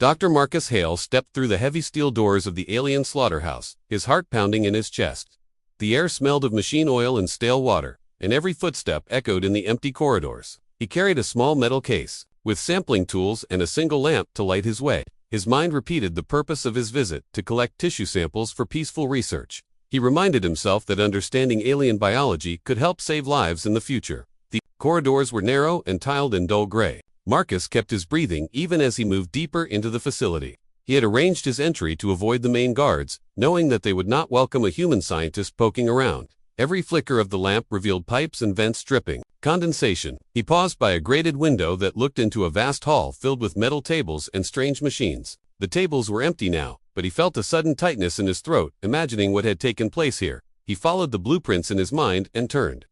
Dr. Marcus Hale stepped through the heavy steel doors of the alien slaughterhouse, his heart pounding in his chest. The air smelled of machine oil and stale water, and every footstep echoed in the empty corridors. He carried a small metal case, with sampling tools and a single lamp to light his way. His mind repeated the purpose of his visit: to collect tissue samples for peaceful research. He reminded himself that understanding alien biology could help save lives in the future. The corridors were narrow and tiled in dull gray. Marcus kept his breathing even as he moved deeper into the facility. He had arranged his entry to avoid the main guards, knowing that they would not welcome a human scientist poking around. Every flicker of the lamp revealed pipes and vents dripping condensation. He paused by a grated window that looked into a vast hall filled with metal tables and strange machines. The tables were empty now, but he felt a sudden tightness in his throat, imagining what had taken place here. He followed the blueprints in his mind and turned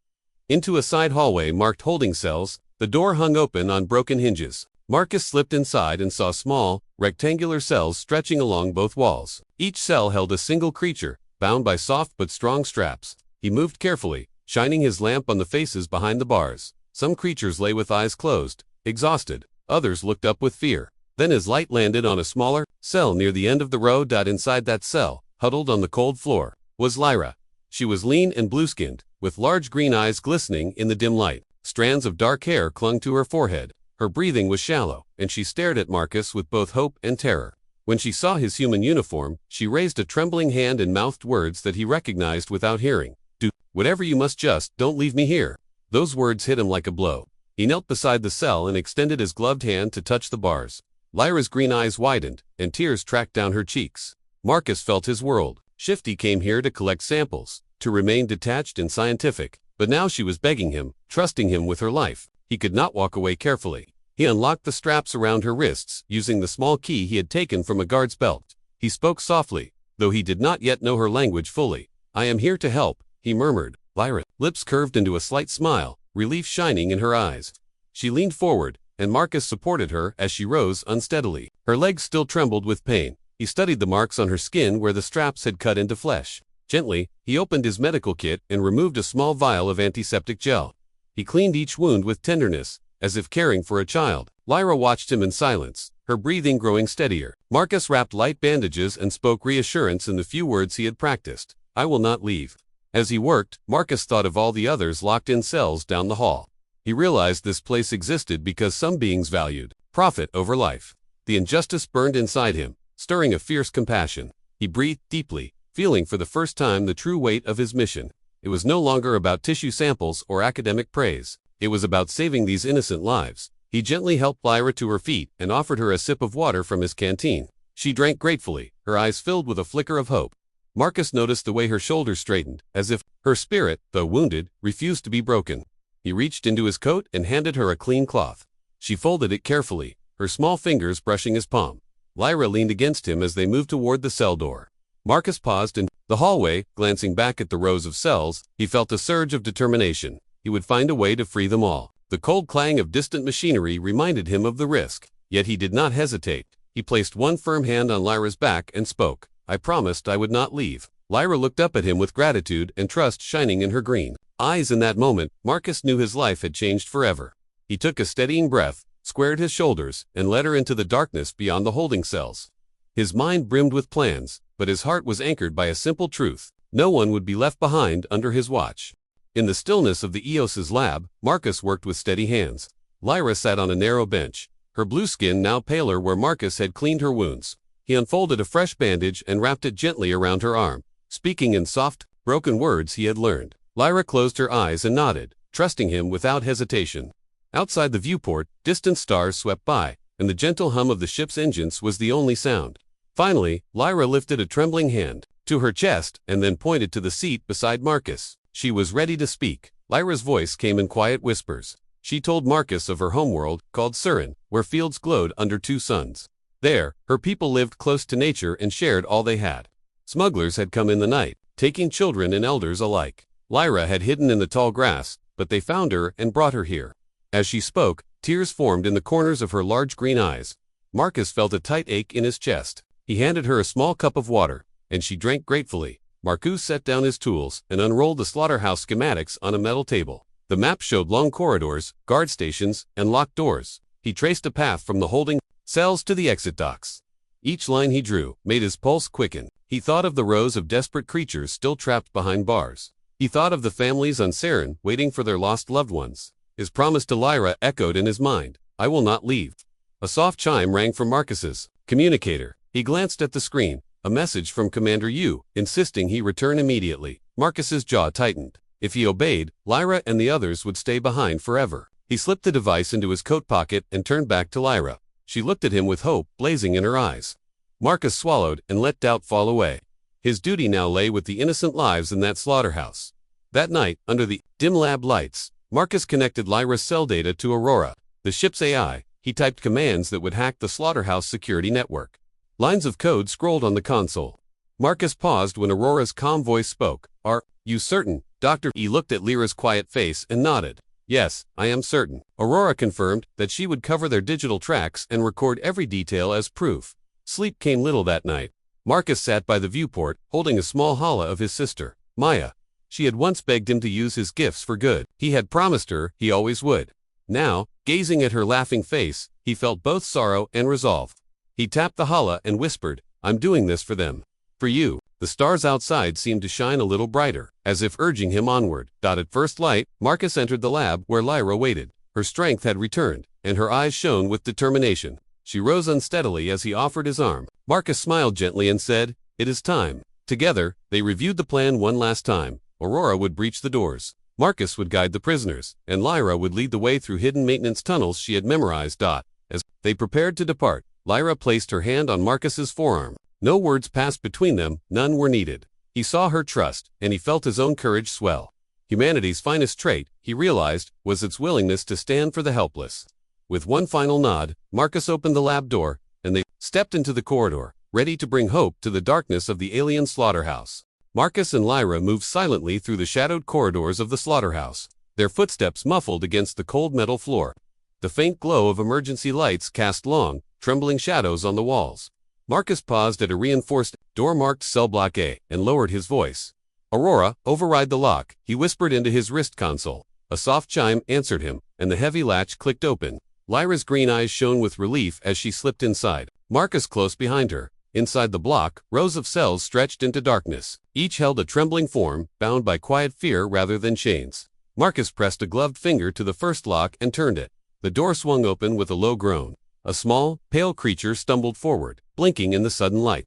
into a side hallway marked holding cells. The door hung open on broken hinges. Marcus slipped inside and saw small, rectangular cells stretching along both walls. Each cell held a single creature, bound by soft but strong straps. He moved carefully, shining his lamp on the faces behind the bars. Some creatures lay with eyes closed, exhausted. Others looked up with fear. Then his light landed on a smaller cell near the end of the row. Inside that cell, huddled on the cold floor, was Lyra. She was lean and blue-skinned, with large green eyes glistening in the dim light. Strands of dark hair clung to her forehead. Her breathing was shallow, and she stared at Marcus with both hope and terror. When she saw his human uniform, she raised a trembling hand and mouthed words that he recognized without hearing. "Do whatever you must, just don't leave me here." Those words hit him like a blow. He knelt beside the cell and extended his gloved hand to touch the bars. Lyra's green eyes widened, and tears tracked down her cheeks. Marcus felt his world shift. He came here to collect samples, to remain detached and scientific, but now she was begging him, trusting him with her life. He could not walk away carefully. He unlocked the straps around her wrists, using the small key he had taken from a guard's belt. He spoke softly, though he did not yet know her language fully. "I am here to help," he murmured. Lyra's lips curved into a slight smile, relief shining in her eyes. She leaned forward, and Marcus supported her as she rose unsteadily. Her legs still trembled with pain. He studied the marks on her skin where the straps had cut into flesh. Gently, he opened his medical kit and removed a small vial of antiseptic gel. He cleaned each wound with tenderness, as if caring for a child. Lyra watched him in silence, her breathing growing steadier. Marcus wrapped light bandages and spoke reassurance in the few words he had practiced. "I will not leave." As he worked, Marcus thought of all the others locked in cells down the hall. He realized this place existed because some beings valued profit over life. The injustice burned inside him, stirring a fierce compassion. He breathed deeply, feeling for the first time the true weight of his mission. It was no longer about tissue samples or academic praise. It was about saving these innocent lives. He gently helped Lyra to her feet and offered her a sip of water from his canteen. She drank gratefully, her eyes filled with a flicker of hope. Marcus noticed the way her shoulders straightened, as if her spirit, though wounded, refused to be broken. He reached into his coat and handed her a clean cloth. She folded it carefully, her small fingers brushing his palm. Lyra leaned against him as they moved toward the cell door. Marcus paused in the hallway, glancing back at the rows of cells. He felt a surge of determination. He would find a way to free them all. The cold clang of distant machinery reminded him of the risk, yet he did not hesitate. He placed one firm hand on Lyra's back and spoke. "I promised I would not leave." Lyra looked up at him with gratitude and trust shining in her green eyes. In that moment, Marcus knew his life had changed forever. He took a steadying breath, squared his shoulders, and led her into the darkness beyond the holding cells. His mind brimmed with plans, but his heart was anchored by a simple truth: no one would be left behind under his watch. In the stillness of the EOS's lab, Marcus worked with steady hands. Lyra sat on a narrow bench, her blue skin now paler where Marcus had cleaned her wounds. He unfolded a fresh bandage and wrapped it gently around her arm, speaking in soft, broken words he had learned. Lyra closed her eyes and nodded, trusting him without hesitation. Outside the viewport, distant stars swept by, and the gentle hum of the ship's engines was the only sound. Finally, Lyra lifted a trembling hand to her chest and then pointed to the seat beside Marcus. She was ready to speak. Lyra's voice came in quiet whispers. She told Marcus of her homeworld, called Surin, where fields glowed under two suns. There, her people lived close to nature and shared all they had. Smugglers had come in the night, taking children and elders alike. Lyra had hidden in the tall grass, but they found her and brought her here. As she spoke, tears formed in the corners of her large green eyes. Marcus felt a tight ache in his chest. He handed her a small cup of water, and she drank gratefully. Marcus set down his tools and unrolled the slaughterhouse schematics on a metal table. The map showed long corridors, guard stations, and locked doors. He traced a path from the holding Cells to the exit docks. Each line he drew made his pulse quicken. He thought of the rows of desperate creatures still trapped behind bars. He thought of the families on Saren waiting for their lost loved ones. His promise to Lyra echoed in his mind. I will not leave. A soft chime rang from Marcus's communicator. He glanced at the screen. A message from Commander Yu, insisting he return immediately. Marcus's jaw tightened. If he obeyed, Lyra and the others would stay behind forever. He slipped the device into his coat pocket and turned back to Lyra. She looked at him with hope blazing in her eyes. Marcus swallowed and let doubt fall away. His duty now lay with the innocent lives in that slaughterhouse. That night, under the dim lab lights, Marcus connected Lyra's cell data to Aurora, the ship's AI. He typed commands that would hack the slaughterhouse security network. Lines of code scrolled on the console. Marcus paused when Aurora's calm voice spoke. Are you certain, Dr. E looked at Lyra's quiet face and nodded. Yes, I am certain. Aurora confirmed that she would cover their digital tracks and record every detail as proof. Sleep came little that night. Marcus sat by the viewport, holding a small hala of his sister, Maya. She had once begged him to use his gifts for good. He had promised her he always would. Now, gazing at her laughing face, he felt both sorrow and resolve. He tapped the hala and whispered, I'm doing this for them. For you. The stars outside seemed to shine a little brighter, as if urging him onward. At first light, Marcus entered the lab where Lyra waited. Her strength had returned, and her eyes shone with determination. She rose unsteadily as he offered his arm. Marcus smiled gently and said, It is time. Together, they reviewed the plan one last time. Aurora would breach the doors. Marcus would guide the prisoners, and Lyra would lead the way through hidden maintenance tunnels she had memorized. As they prepared to depart, Lyra placed her hand on Marcus's forearm. No words passed between them, none were needed. He saw her trust, and he felt his own courage swell. Humanity's finest trait, he realized, was its willingness to stand for the helpless. With one final nod, Marcus opened the lab door, and they stepped into the corridor, ready to bring hope to the darkness of the alien slaughterhouse. Marcus and Lyra moved silently through the shadowed corridors of the slaughterhouse, their footsteps muffled against the cold metal floor. The faint glow of emergency lights cast long, trembling shadows on the walls. Marcus paused at a reinforced door marked Cell Block A and lowered his voice. Aurora, override the lock, he whispered into his wrist console. A soft chime answered him, and the heavy latch clicked open. Lyra's green eyes shone with relief as she slipped inside. Marcus close behind her. Inside the block, rows of cells stretched into darkness. Each held a trembling form, bound by quiet fear rather than chains. Marcus pressed a gloved finger to the first lock and turned it. The door swung open with a low groan. A small, pale creature stumbled forward, blinking in the sudden light.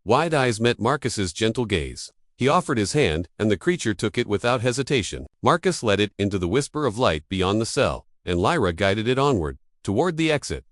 Wide eyes met Marcus's gentle gaze. He offered his hand, and the creature took it without hesitation. Marcus led it into the whisper of light beyond the cell, and Lyra guided it onward, toward the exit.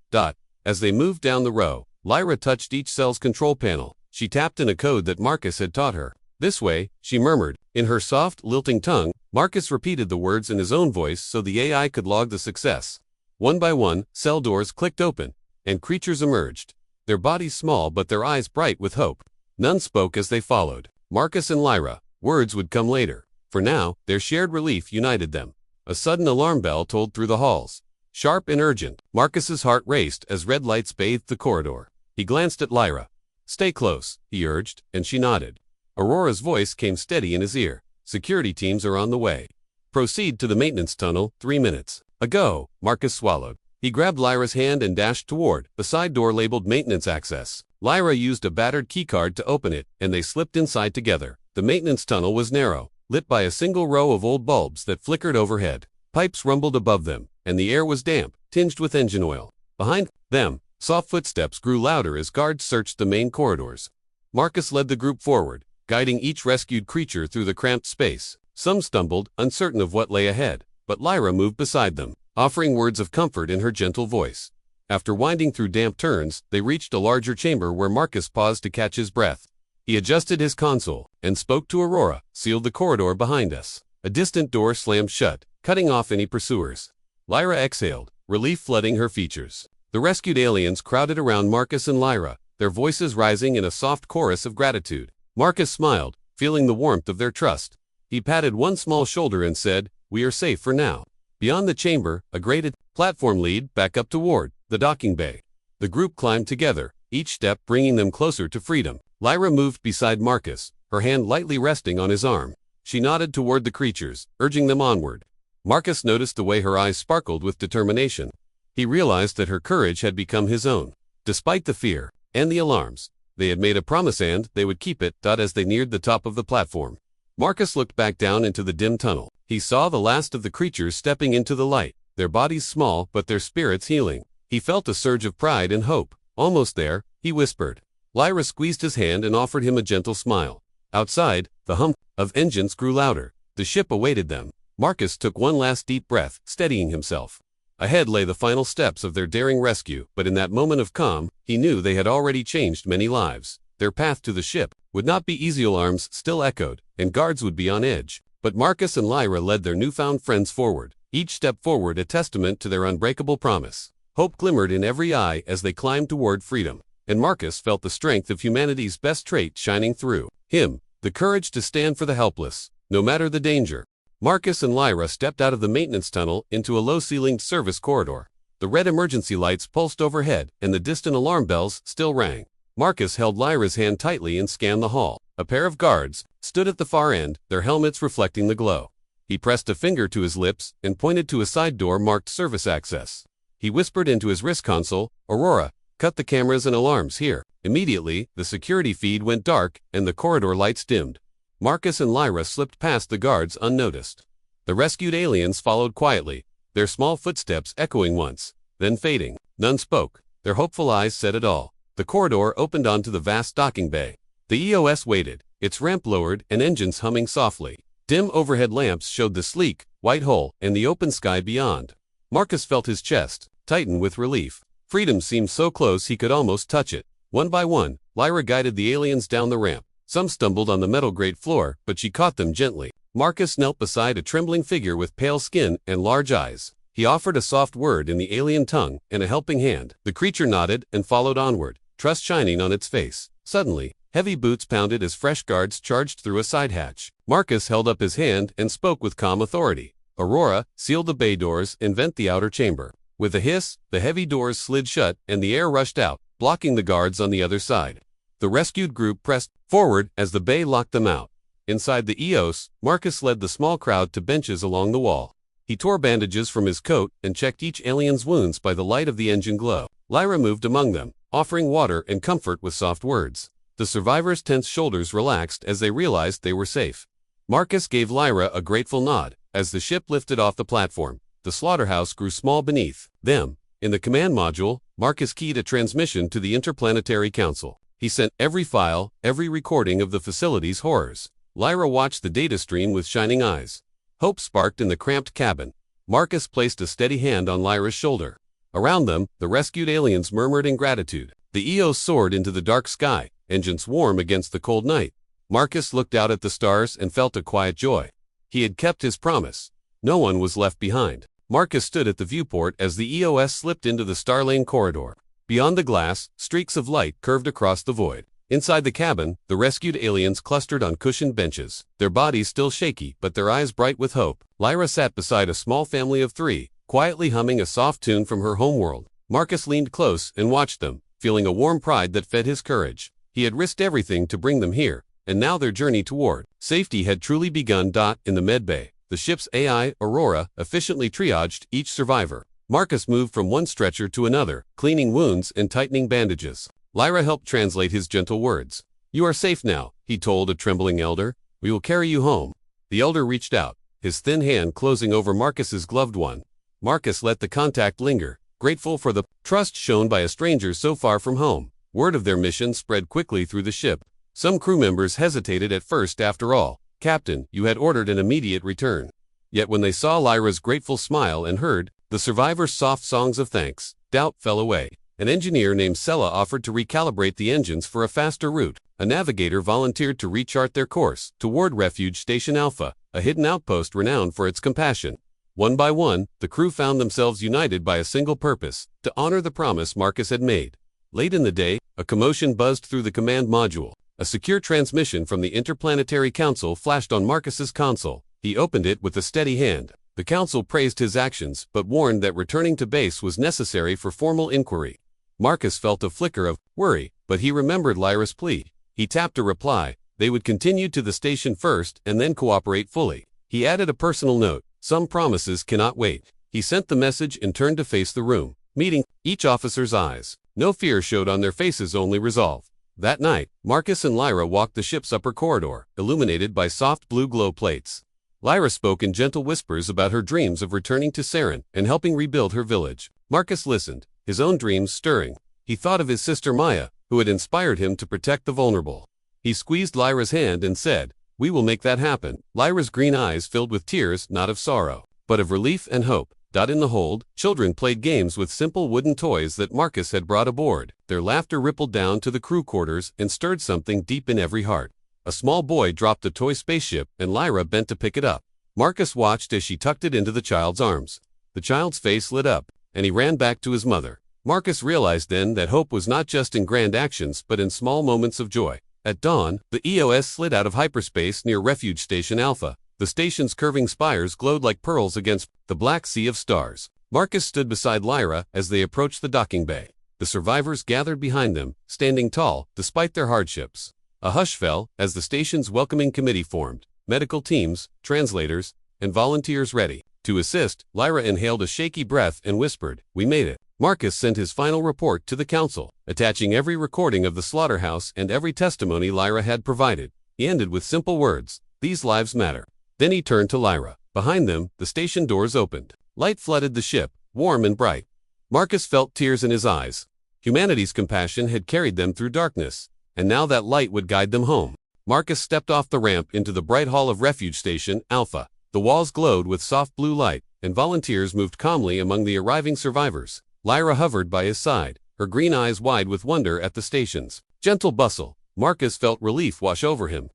As they moved down the row, Lyra touched each cell's control panel. She tapped in a code that Marcus had taught her. This way, she murmured. In her soft, lilting tongue, Marcus repeated the words in his own voice so the AI could log the success. One by one, cell doors clicked open, and creatures emerged. Their bodies small but their eyes bright with hope. None spoke as they followed. Marcus and Lyra. Words would come later. For now, their shared relief united them. A sudden alarm bell tolled through the halls. Sharp and urgent, Marcus's heart raced as red lights bathed the corridor. He glanced at Lyra. Stay close, he urged, and she nodded. Aurora's voice came steady in his ear. Security teams are on the way. Proceed to the maintenance tunnel, 3 minutes. Ago, Marcus swallowed. He grabbed Lyra's hand and dashed toward the side door labeled Maintenance Access. Lyra used a battered keycard to open it, and they slipped inside together. The maintenance tunnel was narrow, lit by a single row of old bulbs that flickered overhead. Pipes rumbled above them, and the air was damp, tinged with engine oil. Behind them, soft footsteps grew louder as guards searched the main corridors. Marcus led the group forward, guiding each rescued creature through the cramped space. Some stumbled, uncertain of what lay ahead, but Lyra moved beside them, offering words of comfort in her gentle voice. After winding through damp turns, they reached a larger chamber where Marcus paused to catch his breath. He adjusted his console and spoke to Aurora, sealed the corridor behind us. A distant door slammed shut, cutting off any pursuers. Lyra exhaled, relief flooding her features. The rescued aliens crowded around Marcus and Lyra, their voices rising in a soft chorus of gratitude. Marcus smiled, feeling the warmth of their trust. He patted one small shoulder and said, "We are safe for now." Beyond the chamber, a grated platform led back up toward the docking bay. The group climbed together, each step bringing them closer to freedom. Lyra moved beside Marcus, her hand lightly resting on his arm. She nodded toward the creatures, urging them onward. Marcus noticed the way her eyes sparkled with determination. He realized that her courage had become his own. Despite the fear and the alarms, they had made a promise and they would keep it. As they neared the top of the platform, Marcus looked back down into the dim tunnel. He saw the last of the creatures stepping into the light, their bodies small but their spirits healing. He felt a surge of pride and hope. Almost there, he whispered. Lyra squeezed his hand and offered him a gentle smile. Outside, the hum of engines grew louder. The ship awaited them. Marcus took one last deep breath, steadying himself. Ahead lay the final steps of their daring rescue, but in that moment of calm, he knew they had already changed many lives. Their path to the ship would not be easy. Alarms still echoed, and guards would be on edge. But Marcus and Lyra led their newfound friends forward, each step forward a testament to their unbreakable promise. Hope glimmered in every eye as they climbed toward freedom, and Marcus felt the strength of humanity's best trait shining through him, the courage to stand for the helpless, no matter the danger. Marcus and Lyra stepped out of the maintenance tunnel into a low-ceilinged service corridor. The red emergency lights pulsed overhead, and the distant alarm bells still rang. Marcus held Lyra's hand tightly and scanned the hall. A pair of guards stood at the far end, their helmets reflecting the glow. He pressed a finger to his lips and pointed to a side door marked Service Access. He whispered into his wrist console, "Aurora, cut the cameras and alarms here." Immediately, the security feed went dark and the corridor lights dimmed. Marcus and Lyra slipped past the guards unnoticed. The rescued aliens followed quietly, their small footsteps echoing once, then fading. None spoke. Their hopeful eyes said it all. The corridor opened onto the vast docking bay. The EOS waited, its ramp lowered and engines humming softly. Dim overhead lamps showed the sleek, white hull and the open sky beyond. Marcus felt his chest tighten with relief. Freedom seemed so close he could almost touch it. One by one, Lyra guided the aliens down the ramp. Some stumbled on the metal grate floor, but she caught them gently. Marcus knelt beside a trembling figure with pale skin and large eyes. He offered a soft word in the alien tongue and a helping hand. The creature nodded and followed onward, trust shining on its face. Suddenly, heavy boots pounded as fresh guards charged through a side hatch. Marcus held up his hand and spoke with calm authority. "Aurora, seal the bay doors and vent the outer chamber." With a hiss, the heavy doors slid shut and the air rushed out, blocking the guards on the other side. The rescued group pressed forward as the bay locked them out. Inside the EOS, Marcus led the small crowd to benches along the wall. He tore bandages from his coat and checked each alien's wounds by the light of the engine glow. Lyra moved among them, offering water and comfort with soft words. The survivors' tense shoulders relaxed as they realized they were safe. Marcus gave Lyra a grateful nod. As the ship lifted off the platform, the slaughterhouse grew small beneath them. In the command module, Marcus keyed a transmission to the Interplanetary Council. He sent every file, every recording of the facility's horrors. Lyra watched the data stream with shining eyes. Hope sparked in the cramped cabin. Marcus placed a steady hand on Lyra's shoulder. Around them, the rescued aliens murmured in gratitude. The EOS soared into the dark sky, engines warm against the cold night. Marcus looked out at the stars and felt a quiet joy. He had kept his promise. No one was left behind. Marcus stood at the viewport as the EOS slipped into the Starlane corridor. Beyond the glass, streaks of light curved across the void. Inside the cabin, the rescued aliens clustered on cushioned benches, their bodies still shaky but their eyes bright with hope. Lyra sat beside a small family of three, quietly humming a soft tune from her homeworld. Marcus leaned close and watched them, feeling a warm pride that fed his courage. He had risked everything to bring them here, and now their journey toward safety had truly begun. In the medbay, the ship's AI, Aurora, efficiently triaged each survivor. Marcus moved from one stretcher to another, cleaning wounds and tightening bandages. Lyra helped translate his gentle words. "You are safe now," he told a trembling elder. "We will carry you home." The elder reached out, his thin hand closing over Marcus's gloved one. Marcus let the contact linger, grateful for the trust shown by a stranger so far from home. Word of their mission spread quickly through the ship. Some crew members hesitated at first. After all, "Captain, you had ordered an immediate return." Yet when they saw Lyra's grateful smile and heard the survivors' soft songs of thanks, doubt fell away. An engineer named Sella offered to recalibrate the engines for a faster route. A navigator volunteered to rechart their course toward Refuge Station Alpha, a hidden outpost renowned for its compassion. One by one, the crew found themselves united by a single purpose: to honor the promise Marcus had made. Late in the day, a commotion buzzed through the command module. A secure transmission from the Interplanetary Council flashed on Marcus's console. He opened it with a steady hand. The council praised his actions, but warned that returning to base was necessary for formal inquiry. Marcus felt a flicker of worry, but he remembered Lyra's plea. He tapped a reply. They would continue to the station first and then cooperate fully. He added a personal note: "Some promises cannot wait." He sent the message and turned to face the room, meeting each officer's eyes. No fear showed on their faces, only resolve. That night, Marcus and Lyra walked the ship's upper corridor, illuminated by soft blue glow plates. Lyra spoke in gentle whispers about her dreams of returning to Saren and helping rebuild her village. Marcus listened, his own dreams stirring. He thought of his sister Maya, who had inspired him to protect the vulnerable. He squeezed Lyra's hand and said, "We will make that happen." Lyra's green eyes filled with tears, not of sorrow, but of relief and hope. In the hold, children played games with simple wooden toys that Marcus had brought aboard. Their laughter rippled down to the crew quarters and stirred something deep in every heart. A small boy dropped a toy spaceship and Lyra bent to pick it up. Marcus watched as she tucked it into the child's arms. The child's face lit up, and he ran back to his mother. Marcus realized then that hope was not just in grand actions but in small moments of joy. At dawn, the EOS slid out of hyperspace near Refuge Station Alpha. The station's curving spires glowed like pearls against the black sea of stars. Marcus stood beside Lyra as they approached the docking bay. The survivors gathered behind them, standing tall, despite their hardships. A hush fell as the station's welcoming committee formed. Medical teams, translators, and volunteers ready. To assist, Lyra inhaled a shaky breath and whispered, "We made it." Marcus sent his final report to the council, attaching every recording of the slaughterhouse and every testimony Lyra had provided. He ended with simple words, "These lives matter." Then he turned to Lyra. Behind them, the station doors opened. Light flooded the ship, warm and bright. Marcus felt tears in his eyes. Humanity's compassion had carried them through darkness, and now that light would guide them home. Marcus stepped off the ramp into the bright hall of Refuge Station Alpha. The walls glowed with soft blue light, and volunteers moved calmly among the arriving survivors. Lyra hovered by his side, her green eyes wide with wonder at the station's gentle bustle. Marcus felt relief wash over him.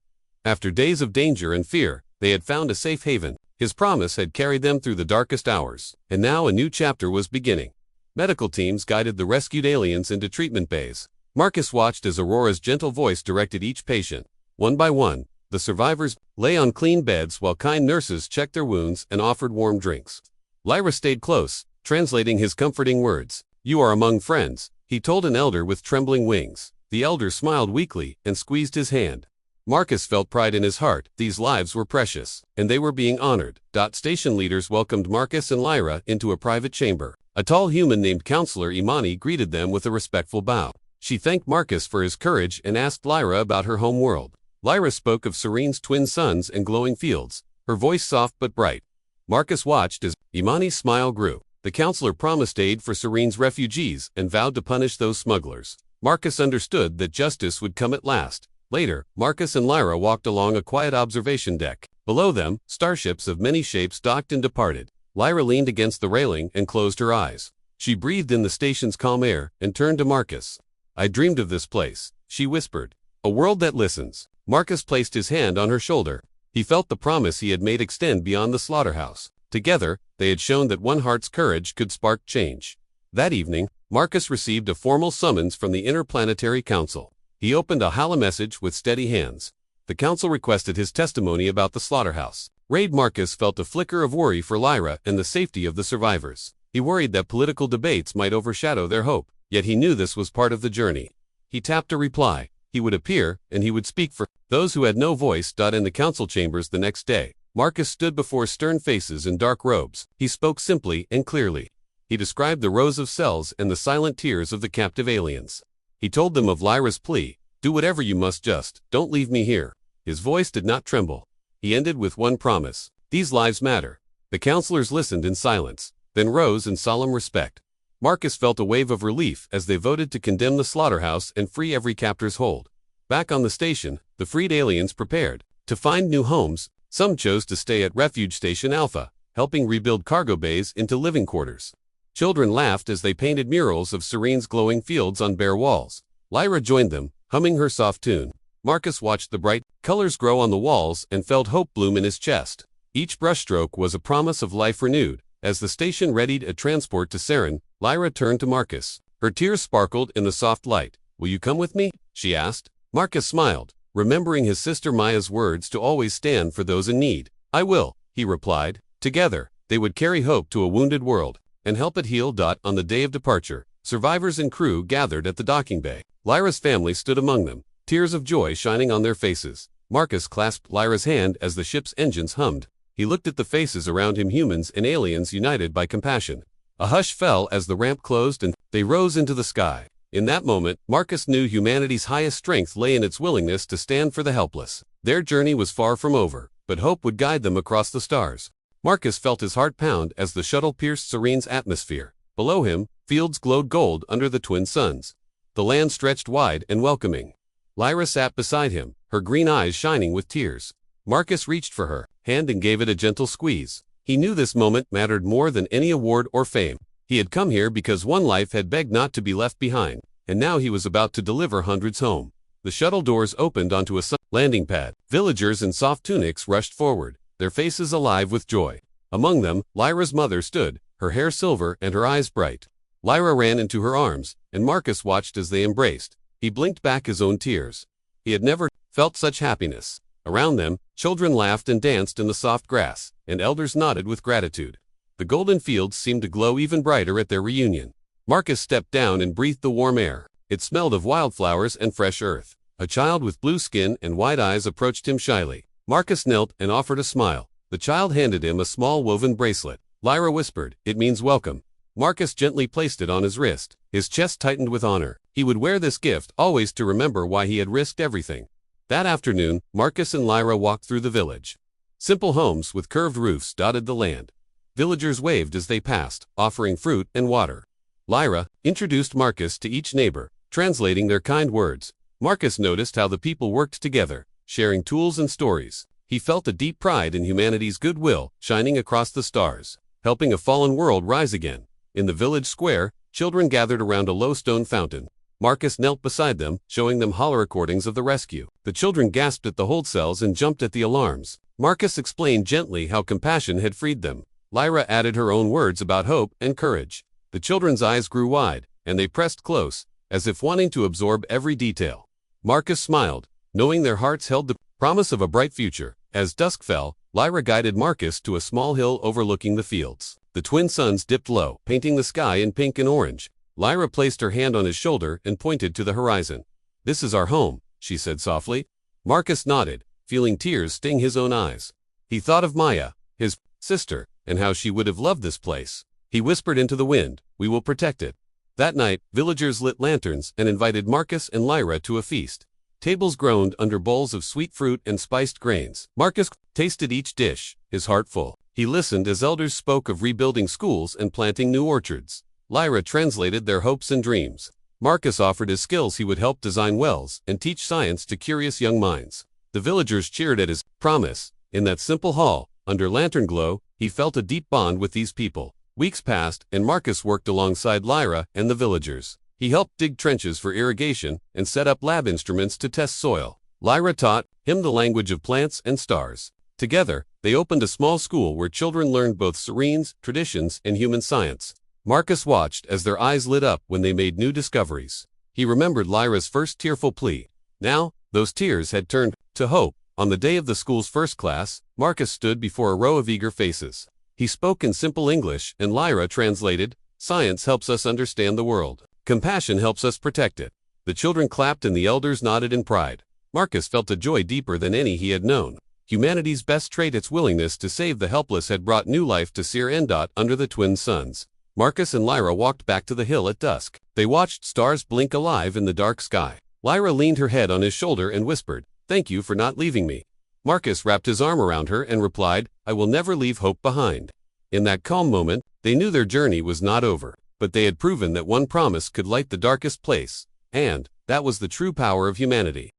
After days of danger and fear, they had found a safe haven. His promise had carried them through the darkest hours, and now a new chapter was beginning. Medical teams guided the rescued aliens into treatment bays. Marcus watched as Aurora's gentle voice directed each patient. One by one, the survivors lay on clean beds while kind nurses checked their wounds and offered warm drinks. Lyra stayed close, translating his comforting words. "You are among friends," he told an elder with trembling wings. The elder smiled weakly and squeezed his hand. Marcus felt pride in his heart. These lives were precious, and they were being honored. Station leaders welcomed Marcus and Lyra into a private chamber. A tall human named Counselor Imani greeted them with a respectful bow. She thanked Marcus for his courage and asked Lyra about her home world. Lyra spoke of Serene's twin sons and glowing fields, her voice soft but bright. Marcus watched as Imani's smile grew. The counselor promised aid for Serene's refugees and vowed to punish those smugglers. Marcus understood that justice would come at last. Later, Marcus and Lyra walked along a quiet observation deck. Below them, starships of many shapes docked and departed. Lyra leaned against the railing and closed her eyes. She breathed in the station's calm air and turned to Marcus. "I dreamed of this place," she whispered. "A world that listens." Marcus placed his hand on her shoulder. He felt the promise he had made extend beyond the slaughterhouse. Together, they had shown that one heart's courage could spark change. That evening, Marcus received a formal summons from the Interplanetary Council. He opened a hala message with steady hands. The council requested his testimony about the slaughterhouse. Marcus felt a flicker of worry for Lyra and the safety of the survivors. He worried that political debates might overshadow their hope, yet he knew this was part of the journey. He tapped a reply. He would appear, and he would speak for those who had no voice. In the council chambers the next day, Marcus stood before stern faces in dark robes. He spoke simply and clearly. He described the rows of cells and the silent tears of the captive aliens. He told them of Lyra's plea, "Do whatever you must, just don't leave me here." His voice did not tremble. He ended with one promise: "These lives matter." The counselors listened in silence, then rose in solemn respect. Marcus felt a wave of relief as they voted to condemn the slaughterhouse and free every captor's hold. Back on the station, the freed aliens prepared to find new homes. Some chose to stay at Refuge Station Alpha, helping rebuild cargo bays into living quarters. Children laughed as they painted murals of Serene's glowing fields on bare walls. Lyra joined them, humming her soft tune. Marcus watched the bright colors grow on the walls and felt hope bloom in his chest. Each brushstroke was a promise of life renewed. As the station readied a transport to Saren, Lyra turned to Marcus. Her tears sparkled in the soft light. "Will you come with me?" she asked. Marcus smiled, remembering his sister Maya's words to always stand for those in need. "I will," he replied. Together, they would carry hope to a wounded world and help it heal. On the day of departure, survivors and crew gathered at the docking bay. Lyra's family stood among them, tears of joy shining on their faces. Marcus clasped Lyra's hand as the ship's engines hummed. He looked at the faces around him, humans and aliens united by compassion. A hush fell as the ramp closed and they rose into the sky. In that moment, Marcus knew humanity's highest strength lay in its willingness to stand for the helpless. Their journey was far from over, but hope would guide them across the stars. Marcus felt his heart pound as the shuttle pierced Serene's atmosphere. Below him, fields glowed gold under the twin suns. The land stretched wide and welcoming. Lyra sat beside him, her green eyes shining with tears. Marcus reached for her hand and gave it a gentle squeeze. He knew this moment mattered more than any award or fame. He had come here because one life had begged not to be left behind, and now he was about to deliver hundreds home. The shuttle doors opened onto a landing pad. Villagers in soft tunics rushed forward, their faces alive with joy. Among them, Lyra's mother stood, her hair silver and her eyes bright. Lyra ran into her arms, and Marcus watched as they embraced. He blinked back his own tears. He had never felt such happiness. Around them, children laughed and danced in the soft grass, and elders nodded with gratitude. The golden fields seemed to glow even brighter at their reunion. Marcus stepped down and breathed the warm air. It smelled of wildflowers and fresh earth. A child with blue skin and wide eyes approached him shyly. Marcus knelt and offered a smile. The child handed him a small woven bracelet. Lyra whispered, "It means welcome." Marcus gently placed it on his wrist. His chest tightened with honor. He would wear this gift always to remember why he had risked everything. That afternoon, Marcus and Lyra walked through the village. Simple homes with curved roofs dotted the land. Villagers waved as they passed, offering fruit and water. Lyra introduced Marcus to each neighbor, translating their kind words. Marcus noticed how the people worked together, sharing tools and stories. He felt a deep pride in humanity's goodwill, shining across the stars, helping a fallen world rise again. In the village square, children gathered around a low stone fountain. Marcus knelt beside them, showing them hollow recordings of the rescue. The children gasped at the hold cells and jumped at the alarms. Marcus explained gently how compassion had freed them. Lyra added her own words about hope and courage. The children's eyes grew wide, and they pressed close, as if wanting to absorb every detail. Marcus smiled, knowing their hearts held the promise of a bright future. As dusk fell, Lyra guided Marcus to a small hill overlooking the fields. The twin suns dipped low, painting the sky in pink and orange. Lyra placed her hand on his shoulder and pointed to the horizon. "This is our home," she said softly. Marcus nodded, feeling tears sting his own eyes. He thought of Maya, his sister, and how she would have loved this place. He whispered into the wind, "We will protect it." That night, villagers lit lanterns and invited Marcus and Lyra to a feast. Tables groaned under bowls of sweet fruit and spiced grains. Marcus tasted each dish, his heart full. He listened as elders spoke of rebuilding schools and planting new orchards. Lyra translated their hopes and dreams. Marcus offered his skills. He would help design wells and teach science to curious young minds. The villagers cheered at his promise. In that simple hall, under lantern glow, he felt a deep bond with these people. Weeks passed, and Marcus worked alongside Lyra and the villagers. He helped dig trenches for irrigation and set up lab instruments to test soil. Lyra taught him the language of plants and stars. Together, they opened a small school where children learned both Serene's traditions and human science. Marcus watched as their eyes lit up when they made new discoveries. He remembered Lyra's first tearful plea. Now, those tears had turned to hope. On the day of the school's first class, Marcus stood before a row of eager faces. He spoke in simple English, and Lyra translated, "Science helps us understand the world. Compassion helps us protect it." The children clapped and the elders nodded in pride. Marcus felt a joy deeper than any he had known. Humanity's best trait, its willingness to save the helpless, had brought new life to Sir Endot under the twin suns. Marcus and Lyra walked back to the hill at dusk. They watched stars blink alive in the dark sky. Lyra leaned her head on his shoulder and whispered, "Thank you for not leaving me." Marcus wrapped his arm around her and replied, "I will never leave hope behind." In that calm moment, they knew their journey was not over, but they had proven that one promise could light the darkest place, and that was the true power of humanity.